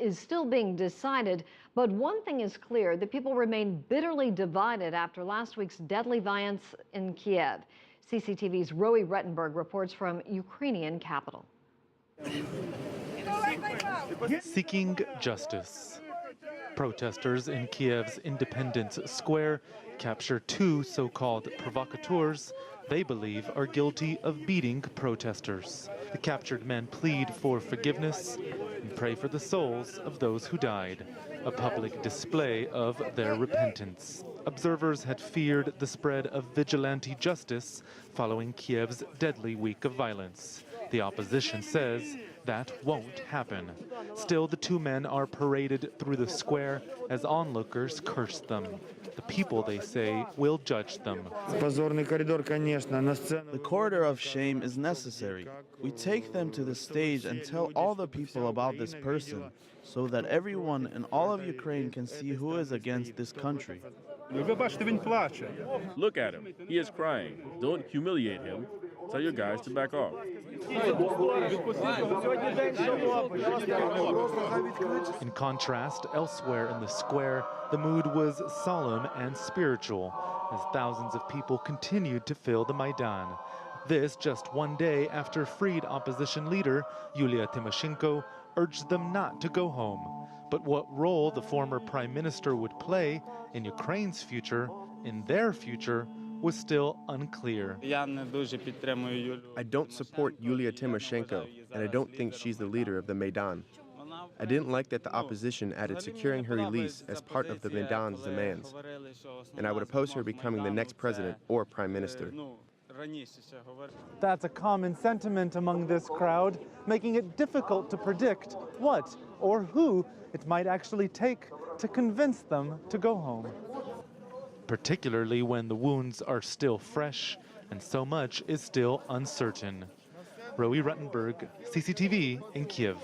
is still being decided, but one thing is clear: the people remain bitterly divided after last week's deadly violence in Kiev. CCTV's Roee Ruttenberg reports from Ukrainian capital. Seeking justice. Protesters in Kiev's Independence Square capture two so-called provocateurs they believe are guilty of beating protesters. The captured men plead for forgiveness and pray for the souls of those who died, a public display of their repentance. Observers had feared the spread of vigilante justice following Kiev's deadly week of violence. The opposition says that won't happen. Still, the two men are paraded through the square as onlookers curse them. The people, they say, will judge them. The corridor of shame is necessary. We take them to the stage and tell all the people about this person, so that everyone in all of Ukraine can see who is against this country. Look at him. He is crying. Don't humiliate him. Tell your guys to back off. In contrast, elsewhere in the square, the mood was solemn and spiritual as thousands of people continued to fill the Maidan. This just one day after freed opposition leader Yulia Tymoshenko urged them not to go home. But what role the former prime minister would play in Ukraine's future, in their future, was still unclear. I don't support Yulia Tymoshenko, and I don't think she's the leader of the Maidan. I didn't like that the opposition added securing her release as part of the Maidan's demands, and I would oppose her becoming the next president or prime minister. That's a common sentiment among this crowd, making it difficult to predict what or who it might actually take to convince them to go home. Particularly when the wounds are still fresh and so much is still uncertain. Roee Ruttenberg, CCTV in Kiev.